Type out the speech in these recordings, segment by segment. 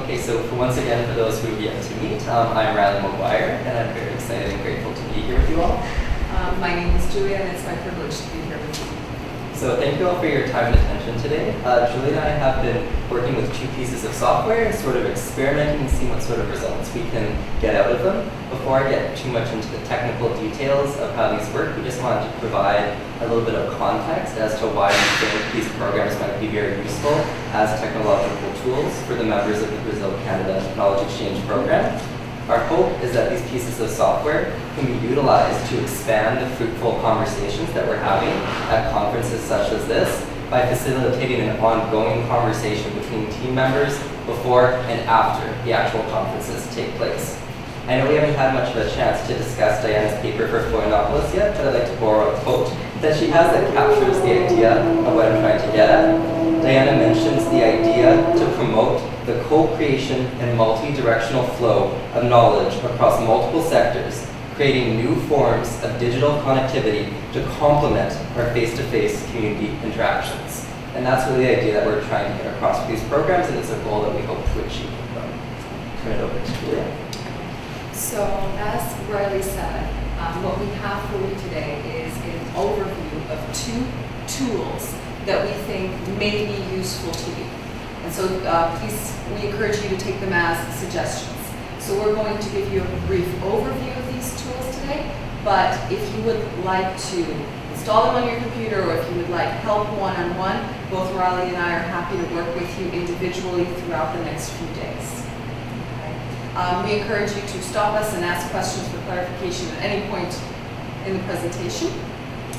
Okay, so once again, for those who have yet to meet, I'm McGuire, and I'm very excited and grateful to be here with you all. My name is Julia, and it's my privilege to be here with you. So thank you all for your time and attention today. Julia and I have been working with 2 pieces of software and sort of experimenting and seeing what sort of results we can get out of them. Before I get too much into the technical details of how these work, we just wanted to provide a little bit of context as to why we think these programs might be very useful as technological tools for the members of the Brazil-Canada Knowledge Exchange Program. Our hope is that these pieces of software can be utilized to expand the fruitful conversations that we're having at conferences such as this by facilitating an ongoing conversation between team members before and after the actual conferences take place. I know we haven't had much of a chance to discuss Diana's paper for Florianópolis yet, but I'd like to borrow a quote that she has that captures the idea of what I'm trying to get at. Diana mentions the idea to promote the co-creation and multi-directional flow of knowledge across multiple sectors, creating new forms of digital connectivity to complement our face-to-face community interactions. And that's really the idea that we're trying to get across with these programs, and it's a goal that we hope to achieve with them. Turn it over to Julia. So, as Riley said, what we have for you today is an overview of 2 tools that we think may be useful to you. And so please, we encourage you to take them as suggestions. So we're going to give you a brief overview of these tools today, but if you would like to install them on your computer, or if you would like help one-on-one, both Riley and I are happy to work with you individually throughout the next few days. Okay. We encourage you to stop us and ask questions for clarification at any point in the presentation.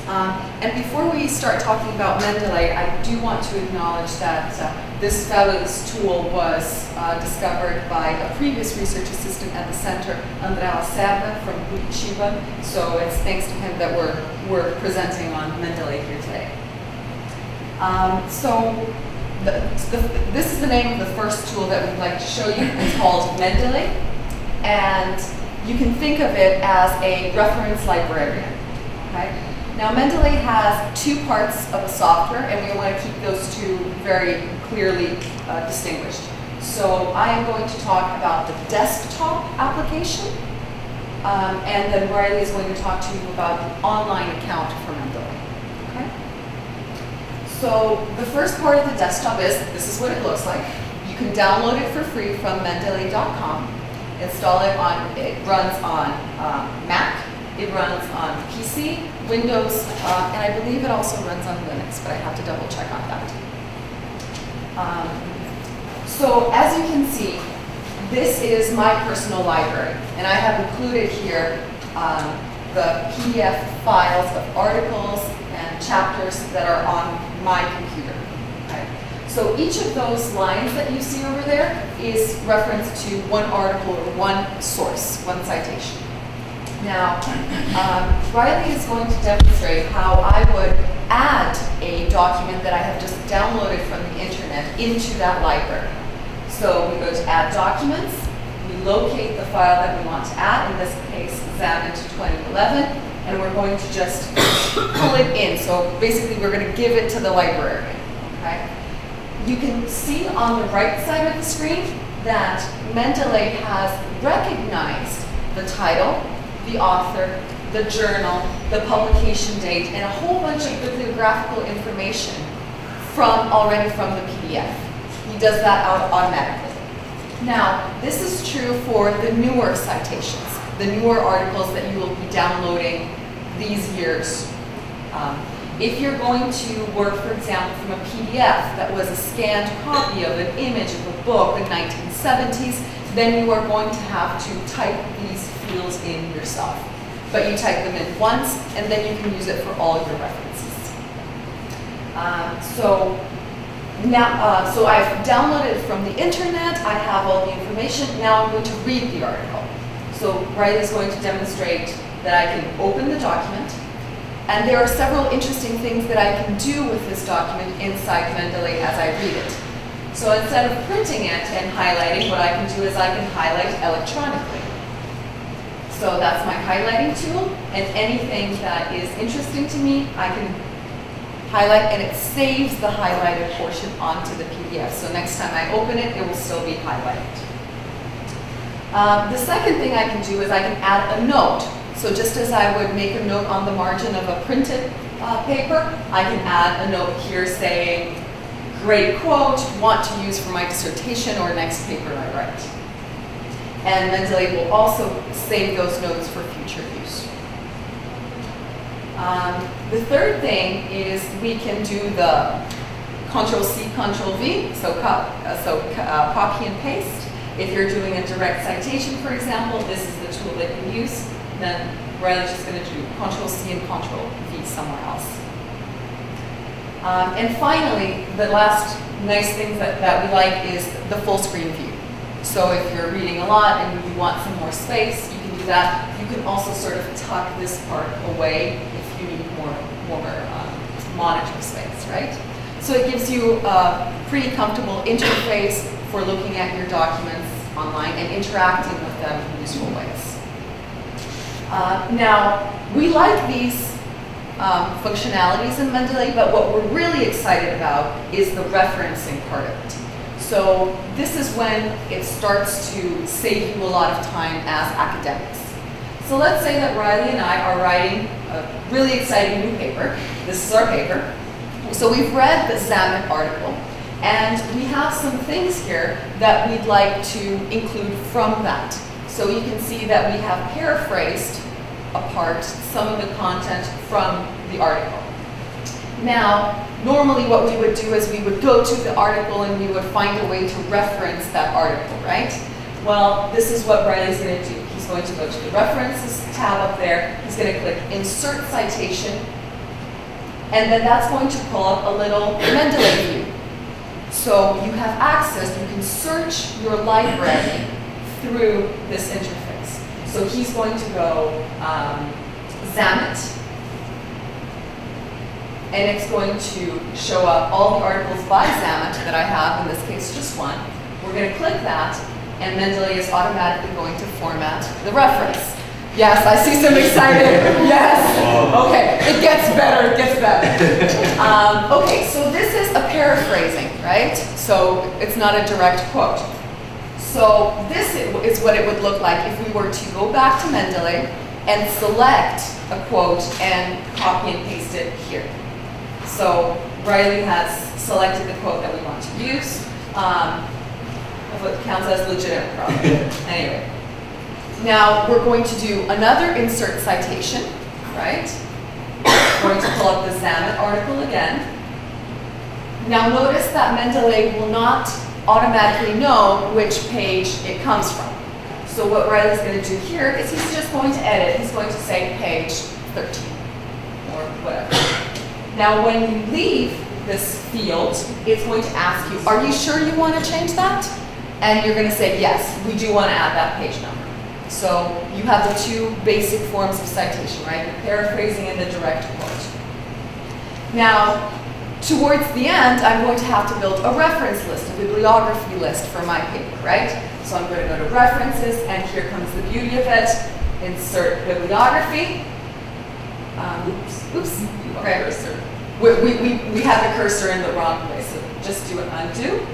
And before we start talking about Mendeley, I do want to acknowledge that this fabulous tool was discovered by a previous research assistant at the center, Andrea Lacerda from Curitiba. So it's thanks to him that we're presenting on Mendeley here today. This is the name of the first tool that we'd like to show you. It's called Mendeley, and you can think of it as a reference librarian. Okay? Now, Mendeley has 2 parts of the software, and we want to keep those 2 very clearly distinguished. So I am going to talk about the desktop application, and then Riley is going to talk to you about the online account for Mendeley. Okay? So the first part of the desktop is, this is what it looks like. You can download it for free from Mendeley.com. Install it on, it runs on Mac. It runs on PC, Windows, and I believe it also runs on Linux, but I have to double check on that. So as you can see, this is my personal library, and I have included here the PDF files of articles and chapters that are on my computer. Okay? So each of those lines that you see over there is reference to one article or one source, one citation. Now, Riley is going to demonstrate how I would add a document that I have just downloaded from the internet into that library. So we go to Add Documents, we locate the file that we want to add, in this case, Examine to 2011, and we're going to just pull it in. So basically, we're going to give it to the librarian. Okay? You can see on the right side of the screen that Mendeley has recognized the title, the author, the journal, the publication date, and a whole bunch of bibliographical information already from the PDF. He does that automatically. Now, this is true for the newer citations, the newer articles that you will be downloading these years. If you're going to work, for example, from a PDF that was a scanned copy of an image of a book in the 1970s, then you are going to have to type these fields in yourself. But you type them in once, and then you can use it for all of your references. So I've downloaded it from the internet. I have all the information. Now I'm going to read the article. So Riley's going to demonstrate that I can open the document, and there are several interesting things that I can do with this document inside Mendeley as I read it. So instead of printing it and highlighting, what I can do is I can highlight electronically. So that's my highlighting tool, and anything that is interesting to me, I can highlight, and it saves the highlighted portion onto the PDF. So next time I open it, it will still be highlighted. The second thing I can do is I can add a note. So just as I would make a note on the margin of a printed paper, I can add a note here saying, great quote, want to use for my dissertation or next paper I write. And Mendeley will also save those notes for future use. The third thing is we can do the Ctrl-C, Ctrl-V, so copy and paste. If you're doing a direct citation, for example, this is the tool that you use. Then Riley's just going to do Ctrl-C and Ctrl-V somewhere else. And finally, the last nice thing that we like is the full screen view. So if you're reading a lot and you want some more space, you can do that. You can also sort of tuck this part away if you need more monitor space, right? So it gives you a pretty comfortable interface for looking at your documents online and interacting with them in useful ways. Now, we like these functionalities in Mendeley, but what we're really excited about is the referencing part of it. So this is when it starts to save you a lot of time as academics. So let's say that Riley and I are writing a really exciting new paper. This is our paper. So we've read the Zamet article, and we have some things here that we'd like to include from that. So you can see that we have paraphrased apart some of the content from the article. Now, normally what we would do is we would go to the article and we would find a way to reference that article, right? Well, this is what Riley's going to do. He's going to go to the References tab up there. He's going to click Insert Citation, and then that's going to pull up a little Mendeley view. So you have access, you can search your library through this interface. So he's going to go Zamet, and it's going to show up all the articles by Zamet that I have, in this case just one. We're going to click that, and Mendeley is automatically going to format the reference. Yes, I see some excited. Yes. Okay, it gets better, it gets better. Okay, so this is a paraphrasing, right? So it's not a direct quote. So this is what it would look like if we were to go back to Mendeley and select a quote and copy and paste it here. So Riley has selected the quote that we want to use. What counts as legitimate, probably. Anyway. Now we're going to do another insert citation, right? We're going to pull up the Zamet article again. Now notice that Mendeley will not automatically know which page it comes from. So what Riley's going to do here is he's just going to edit. He's going to say page 13 or whatever. Now when you leave this field, it's going to ask you, are you sure you want to change that? And you're going to say, yes, we do want to add that page number. So you have the two basic forms of citation, right? The paraphrasing and the direct quote. Now, towards the end, I'm going to have to build a reference list, a bibliography list for my paper, right? So I'm going to go to References, and here comes the beauty of it. Insert bibliography. Oops. Okay. We have the cursor in the wrong place, so just do an undo.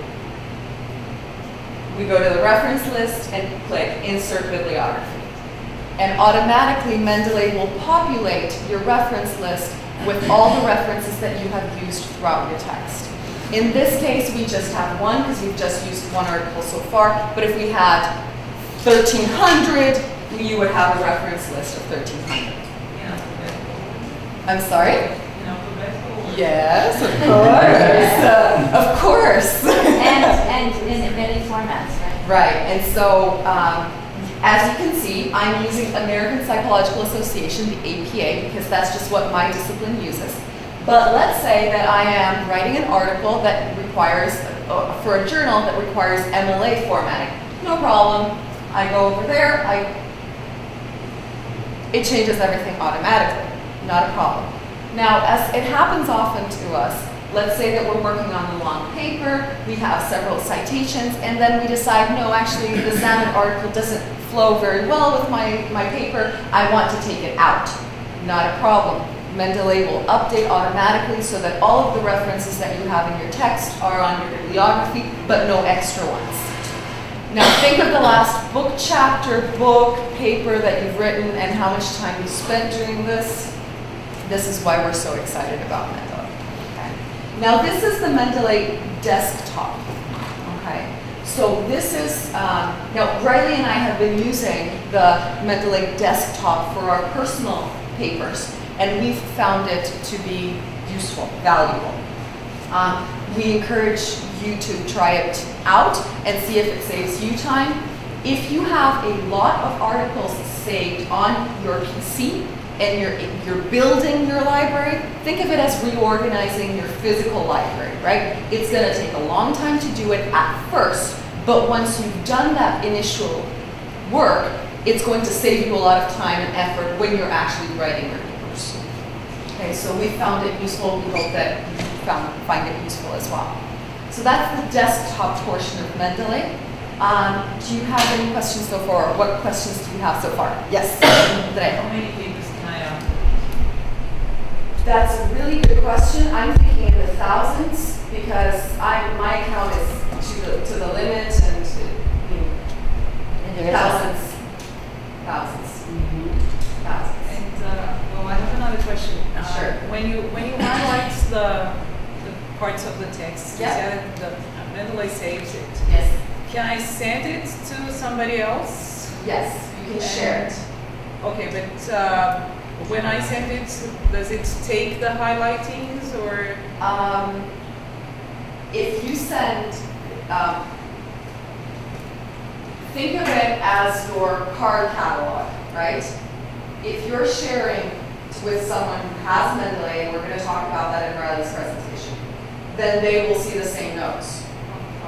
We go to the reference list and click Insert Bibliography. And automatically, Mendeley will populate your reference list with all the references that you have used throughout your text. In this case, we just have one because we've just used one article so far. But if we had 1,300, you would have a reference list of 1,300. I'm sorry? Yes, of course. And in many formats, right? Right, and so as you can see, I'm using American Psychological Association, the APA, because that's just what my discipline uses. But let's say that I am writing an article that requires, for a journal that requires MLA formatting. No problem. I go over there, it changes everything automatically. Not a problem. Now, as it happens often to us, let's say that we're working on a long paper, we have several citations, and then we decide, no, actually, the Zamet article doesn't flow very well with my paper, I want to take it out. Not a problem. Mendeley will update automatically so that all of the references that you have in your text are on your bibliography, but no extra ones. Now think of the last book chapter, book, paper that you've written and how much time you spent doing this. This is why we're so excited about Mendeley. Okay. Now this is the Mendeley Desktop. Okay. So this is, now Riley and I have been using the Mendeley Desktop for our personal papers, and we've found it to be useful, valuable. We encourage you to try it out and see if it saves you time. If you have a lot of articles saved on your PC and you're building your library, think of it as reorganizing your physical library, right? It's going to take a long time to do it at first, but once you've done that initial work, it's going to save you a lot of time and effort when you're actually writing your papers. Okay, so we found it useful. We hope that you find it useful as well. So that's the desktop portion of Mendeley. Do you have any questions so far? What questions do you have so far? Yes, Andrea. How many papers can I have? That's a really good question. I'm thinking in the thousands because my account is to the limit and thousands. And well, I have another question. Sure. When you highlight the parts of the text, you said that Mendeley saves it. Yes. Can I send it to somebody else? Yes, you can share it. Okay, but when I send it, does it take the highlightings or? If you send, think of it as your card catalog, right? If you're sharing with someone who has Mendeley, and we're going to talk about that in Riley's presentation, then they will see the same notes,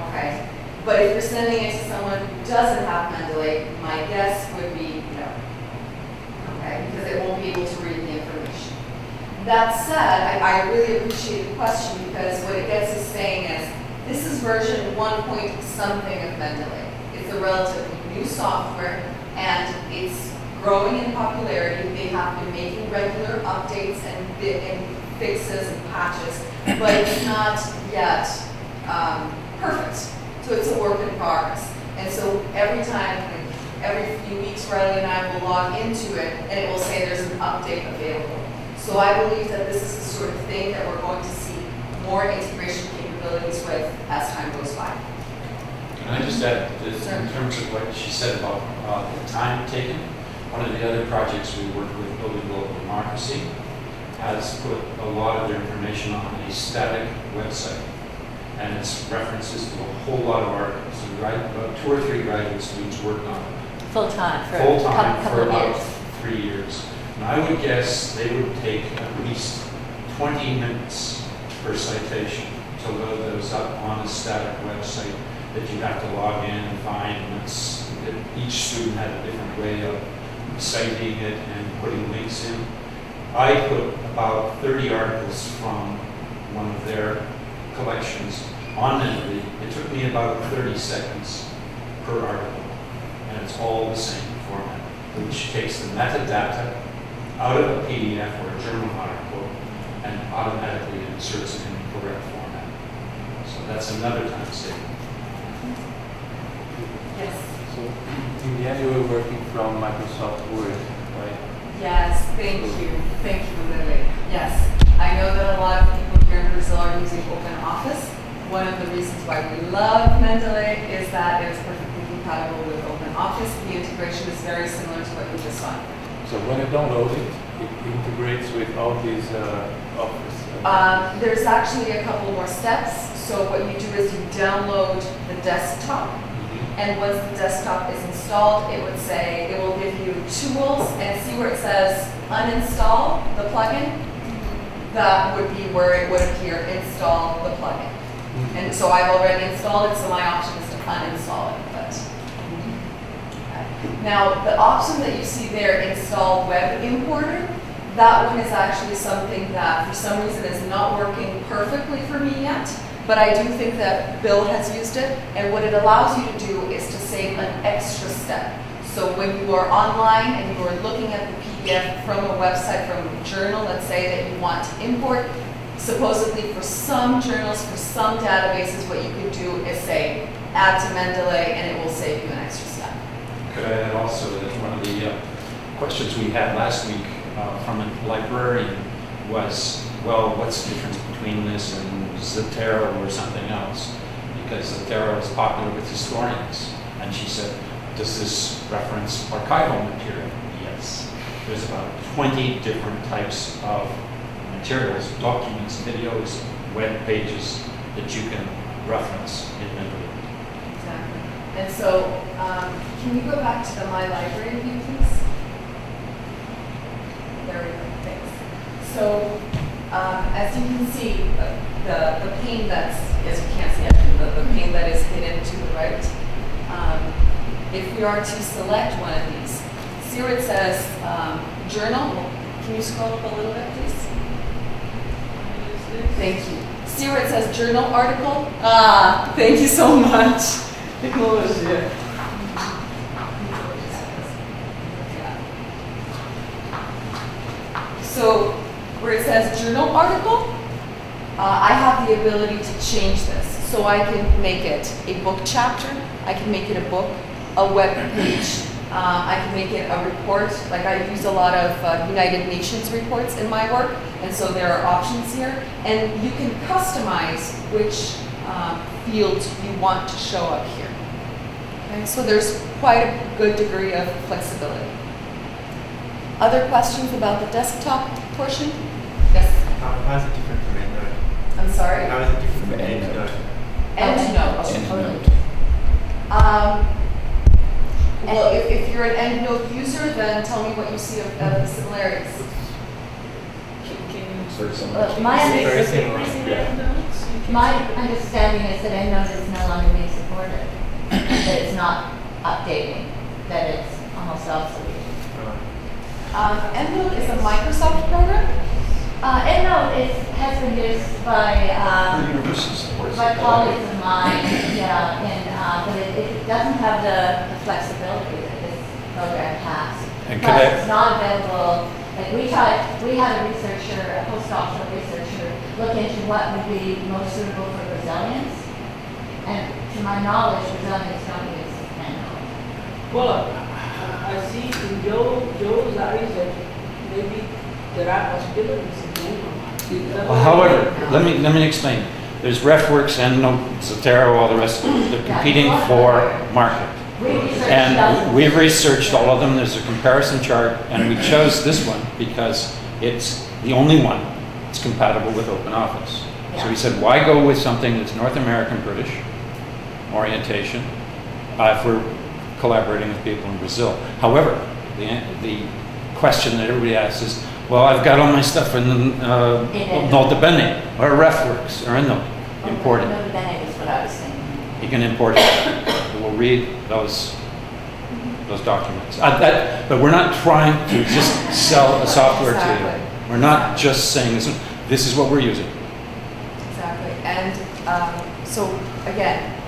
okay? But if you're sending it to someone who doesn't have Mendeley, my guess would be no, okay? Because it won't be able to read the information. That said, I really appreciate the question because what it gets us saying is, this is version 1 point something of Mendeley. It's a relatively new software and it's growing in popularity. They have been making regular updates and fixes and patches, but it's not yet perfect. So it's a work in progress. And so every few weeks, Riley and I will log into it and it will say there's an update available. So I believe that this is the sort of thing that we're going to see more integration capabilities with as time goes by. Can I just add, just in terms of what she said about the time taken, one of the other projects we worked with, Building Global Democracy, has put a lot of their information on a static website. And it's references to a whole lot of articles. So about 2 or 3 graduate students worked on it. Full-time for Full-time a couple of years. 3 years. And I would guess they would take at least 20 minutes per citation to load those up on a static website that you have to log in and find. And each student had a different way of citing it and putting links in. I put about 30 articles from one of their collections on Mendeley. It took me about 30 seconds per article. And it's all the same format, which takes the metadata out of a PDF or a journal article and automatically inserts it in the correct format. So that's another time saver. Yes. So in the end you were working from Microsoft Word, right? Yes, thank you. Thank you, Lily. Yes. I know that a lot of people here in Brazil are using OpenOffice. One of the reasons why we love Mendeley is that it is perfectly compatible with OpenOffice. The integration is very similar to what you just saw. So when you download it, it integrates with all these Office. There's actually a couple more steps. So what you do is you download the desktop, and once the desktop is installed, it would say, it will give you tools, and see where it says uninstall the plugin? That would be where it would appear, install the plugin. And so I've already installed it, so my option is to uninstall it. Now, the option that you see there, install web importer, that one is actually something that for some reason is not working perfectly for me yet, but I do think that Bill has used it, and what it allows you to do is to save an extra step. So when you are online and you are looking at the PDF from a website, from a journal, let's say that you want to import, supposedly for some journals, for some databases, what you could do is say, add to Mendeley, and it will save you an extra step. Could I add also that one of the questions we had last week from a librarian was, well, what's the difference between this and Zotero or something else? Because Zotero is popular with historians. And she said, does this reference archival material? Yes. There's about 20 different types of materials, documents, videos, web pages that you can reference in Mendeley. Exactly. And so, can you go back to the My Library view, please? There we go, thanks. So, as you can see, the pane that's, as you can't see it, the pane that is hidden to the right, if we are to select one of these, see where it says journal? Can you scroll up a little bit, please? Thank you. See where it says journal article? Ah, thank you so much. Technology. So, where it says journal article, I have the ability to change this. So I can make it a book chapter, I can make it a book, a web page, I can make it a report. Like I use a lot of United Nations reports in my work, and so there are options here. And you can customize which fields you want to show up here. Okay, so there's quite a good degree of flexibility. Other questions about the desktop portion? Yes? How is it different from EndNote? I'm sorry? How is it different from EndNote? EndNote. Well, if you're an EndNote user, then tell me what you see of the similarities. My Very similar. My understanding is that EndNote is no longer being supported, that it's not updating, that it's almost obsolete. EndNote is a Microsoft program. EndNote has been used by colleagues of mine, but it doesn't have the flexibility that this program has. And But it's not available. Like we had a researcher, a postdoctoral researcher, look into what would be most suitable for Brazilians. And to my knowledge, Brazilians don't use EndNote. Well, I see in Joe's eyes that maybe there are possibilities in EndNote. Well, however, let me explain. There's RefWorks, EndNote, Zotero, all the rest. They're competing for market. And we've researched all of them. There's a comparison chart, and we chose this one because it's the only one that's compatible with OpenOffice. So we said, why go with something that's North American British orientation if we're collaborating with people in Brazil? However, the question that everybody asks is, well, I've got all my stuff in Nota Bene or RefWorks or EndNote. Import it. Nota Bene is what I was thinking. You can import it. It will read those documents. But we're not trying to just sell a software to you. We're not just saying this is what we're using. Exactly. And so again,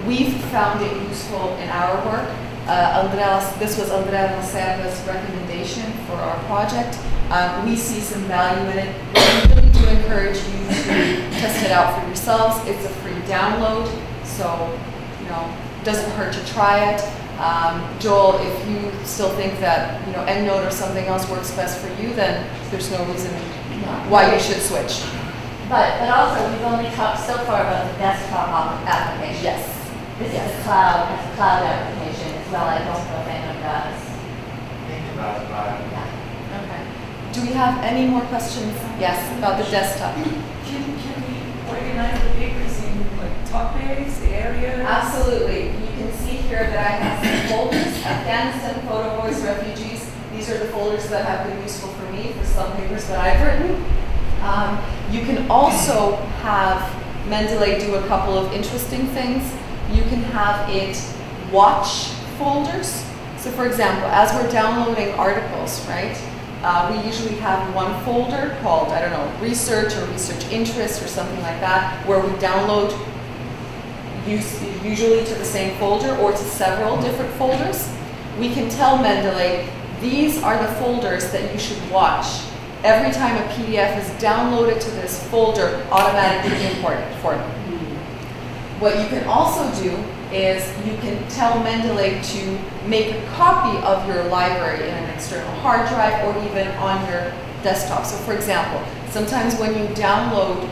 we've found it useful in our work. This was Andrea Lacerda's recommendation for our project. We see some value in it. We really do encourage you to test it out for yourselves. It's a free download, so it doesn't hurt to try it. Joel, if you still think that EndNote or something else works best for you, then there's no reason why you should switch. But also, we've only talked so far about the desktop application. Yes. This is a cloud application as well. I don't know if EndNote does. Yeah. Okay. Do we have any more questions? Yes, about the desktop. Can we organize the papers in like topics, areas? Absolutely. You can see here that I have some folders: Afghanistan, Photo Voice, Refugees. These are the folders that have been useful for me for some papers that I've written. You can also have Mendeley do a couple of interesting things. You can have it watch folders. So for example, as we're downloading articles, right, we usually have one folder called, I don't know, research or research interest or something like that, where we download usually to the same folder or to several different folders. we can tell Mendeley, these are the folders that you should watch. Every time a PDF is downloaded to this folder, automatically import it for me. What you can also do is you can tell Mendeley to make a copy of your library in an external hard drive or even on your desktop. So for example, sometimes when you download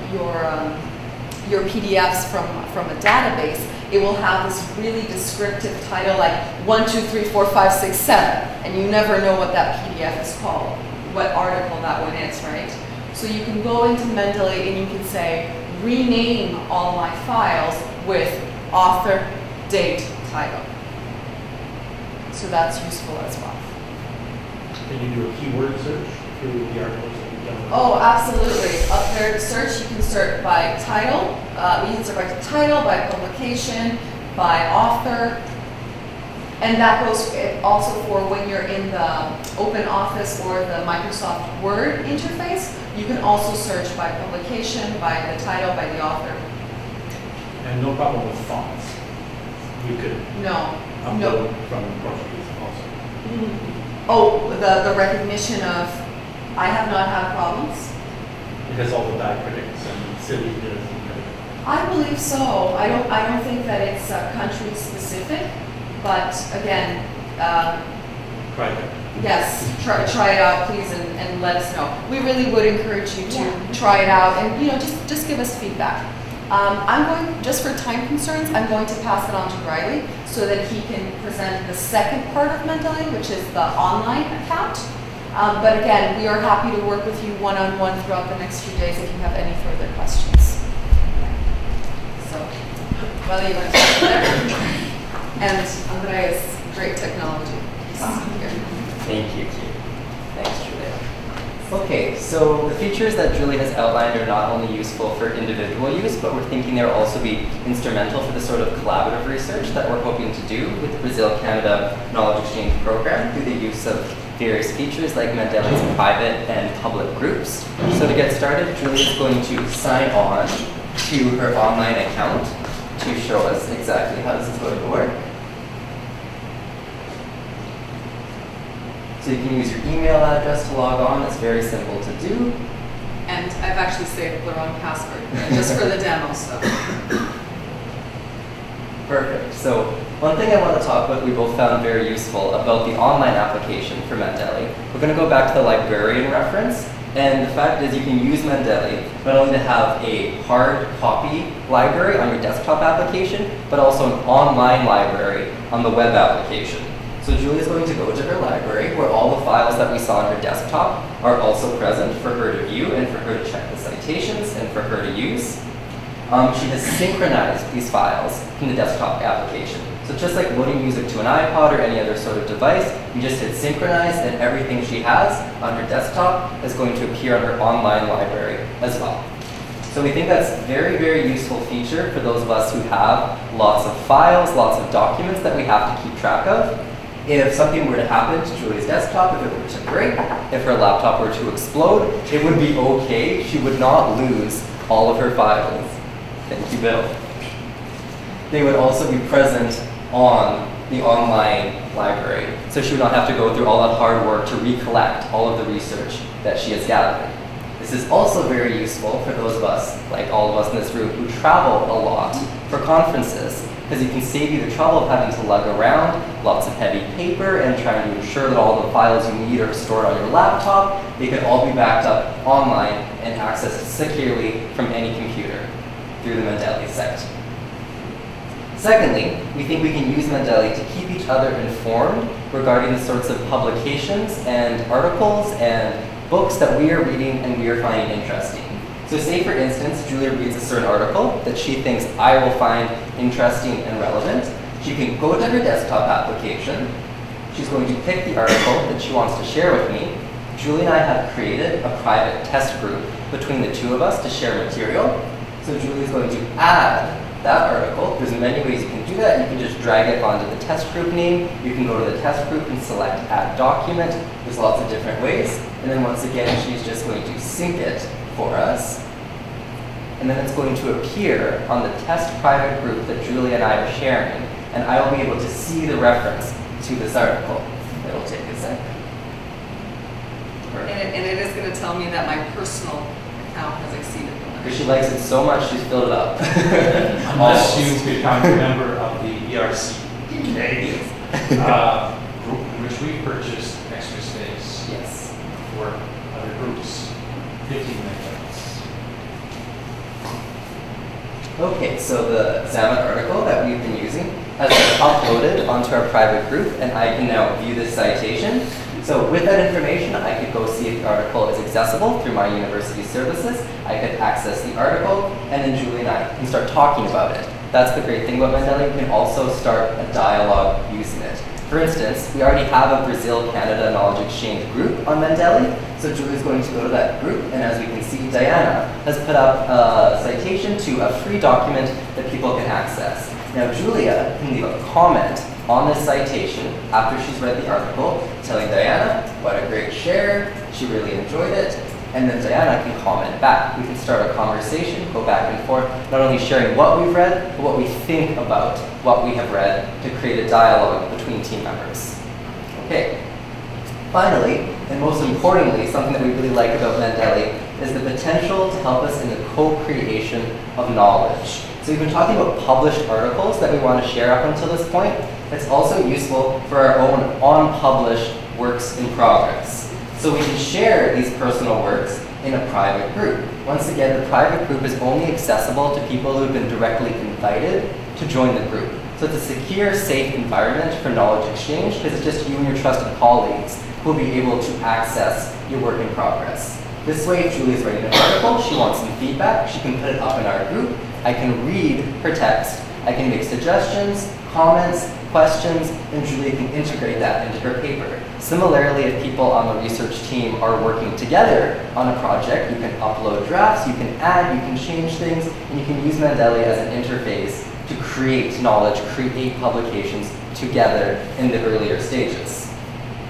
your PDFs from a database, it will have this really descriptive title like 1, 2, 3, 4, 5, 6, 7, and you never know what that PDF is called, what article that one is, right? So you can go into Mendeley and you can say, rename all my files with author, date, title. So that's useful as well. Can you do a keyword search through the articles that you've done? Oh, absolutely. Up there to search, you can search by title. You can search by title, by publication, by author. And that goes also for when you're in the Open Office or the Microsoft Word interface. You can also search by publication, by the title, by the author. And no problem with fonts. You could upload from Portuguese also. Oh, the recognition of, I have not had problems. Because all the diacritics and cities did it. I believe so. I don't think that it's country specific, but again, Try it. yes, try it out, please, and let us know. We really would encourage you to try it out, and just give us feedback. I'm going, just for time concerns, I'm going to pass it on to Riley so that he can present the second part of Mendeley, which is the online account. But again, we are happy to work with you one-on-one throughout the next few days if you have any further questions. So, Riley, you want to start there? And Andreas, great technology. He's here. Thank you. Thanks, Julia. Okay, so the features that Julia has outlined are not only useful for individual use, but we're thinking they'll also be instrumental for the sort of collaborative research that we're hoping to do with the Brazil-Canada Knowledge Exchange Program through the use of various features like Mendeley's private and public groups. So to get started, Julia is going to sign on to her online account to show us exactly how this is going to work. So you can use your email address to log on. It's very simple to do. And I've actually saved the wrong password just for the demo, so. Perfect. So one thing I want to talk about we both found very useful about the online application for Mendeley. We're going to go back to the librarian reference. And the fact is you can use Mendeley not only to have a hard copy library on your desktop application, but also an online library on the web application. So Julia's going to go to her library where all the files that we saw on her desktop are also present for her to view and for her to check the citations and for her to use. She has synchronized these files in the desktop application. So just like loading music to an iPod or any other sort of device, you just hit synchronize and everything she has on her desktop is going to appear on her online library as well. So we think that's a very, very useful feature for those of us who have lots of files, lots of documents that we have to keep track of. If something were to happen to Julia's desktop, if it were to break, if her laptop were to explode, it would be okay. She would not lose all of her files. Thank you, Bill. They would also be present on the online library. So she would not have to go through all that hard work to recollect all of the research that she has gathered. This is also very useful for those of us, like all of us in this room, who travel a lot for conferences, because it can save you the trouble of having to lug around lots of heavy paper and trying to ensure that all the files you need are stored on your laptop. They can all be backed up online and accessed securely from any computer through the Mendeley site. Secondly, we think we can use Mendeley to keep each other informed regarding the sorts of publications and articles and books that we are reading and we are finding interesting. So say, for instance, Julia reads a certain article that she thinks I will find interesting and relevant. She can go to her desktop application. She's going to pick the article that she wants to share with me. Julia and I have created a private test group between the two of us to share material. So Julia's going to add that article. There's many ways you can do that. You can just drag it onto the test group name. You can go to the test group and select add document. There's lots of different ways. And then once again, she's just going to sync it for us. And then it's going to appear on the test private group that Julia and I are sharing. And I will be able to see the reference to this article. It'll take a second. And it is going to tell me that my personal account has exceeded the limit. Because she likes it so much, she's filled it up. Unless you become a member of the ERCK group, in which we purchased extra space Yes. for other groups, 15 megabytes. Okay, so the Xamarin article that we've been using has been uploaded onto our private group, and I can now view this citation. So with that information, I could go see if the article is accessible through my university services. I could access the article, and then Julie and I can start talking about it. That's the great thing about Mendeley. You can also start a dialogue using it. For instance, we already have a Brazil-Canada Knowledge Exchange group on Mendeley. So Julie's going to go to that group, and as we can see, Diana has put up a citation to a free document that people can access. Now Julia can leave a comment on this citation after she's read the article, telling Diana what a great share, she really enjoyed it, and then Diana can comment back. We can start a conversation, go back and forth, not only sharing what we've read, but what we think about what we have read to create a dialogue between team members. Okay. Finally, and most importantly, something that we really like about Mendeley is the potential to help us in the co-creation of knowledge. So we've been talking about published articles that we want to share up until this point. It's also useful for our own unpublished works in progress. So we can share these personal works in a private group. Once again, the private group is only accessible to people who have been directly invited to join the group. So it's a secure, safe environment for knowledge exchange because it's just you and your trusted colleagues who will be able to access your work in progress. This way, if Julie's writing an article, she wants some feedback, she can put it up in our group. I can read her text. I can make suggestions, comments, questions, and Julia can integrate that into her paper. Similarly, if people on the research team are working together on a project, you can upload drafts, you can add, you can change things, and you can use Mendeley as an interface to create knowledge, create publications together in the earlier stages.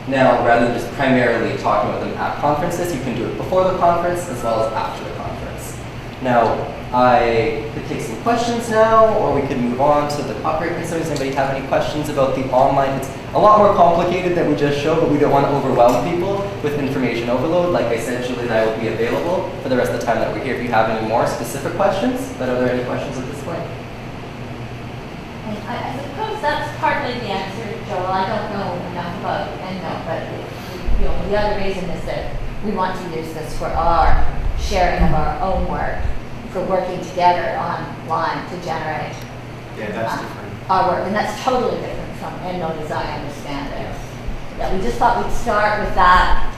Now, rather than just primarily talking about them at conferences, you can do it before the conference as well as after the conference. Now, I could take some questions now, or we could move on to the copyright concerns. Does anybody have any questions about the online? It's a lot more complicated than we just showed, but we don't want to overwhelm people with information overload. Like I said, Julie and I will be available for the rest of the time that we're here if you have any more specific questions. But are there any questions at this point? I suppose that's partly the answer, Joel. I don't know enough about EndNote, but the other reason is that we want to use this for our sharing of our own work, for working together online to generate our work. And that's totally different from EndNote as I understand it. Yeah, we just thought we'd start with that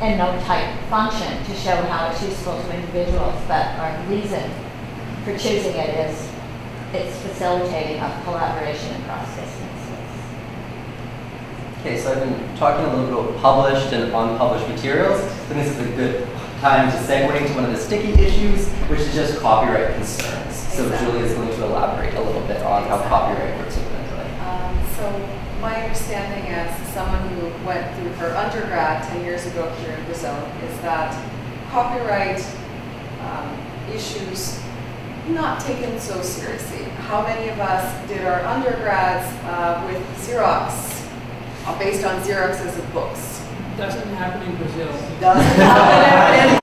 EndNote type function to show how it's useful to individuals, but our reason for choosing it is it's facilitating of collaboration across distances. Okay, so I've been talking a little bit about published and unpublished materials, and this is a good time to segue into one of the sticky issues, which is just copyright concerns. So Julia is going to elaborate a little bit on how copyright works with Mendeley. So my understanding as someone who went through her undergrad 10 years ago here in Brazil is that copyright issues not taken so seriously. How many of us did our undergrads with Xerox, based on Xeroxes of books? Doesn't happen in Brazil. Doesn't happen in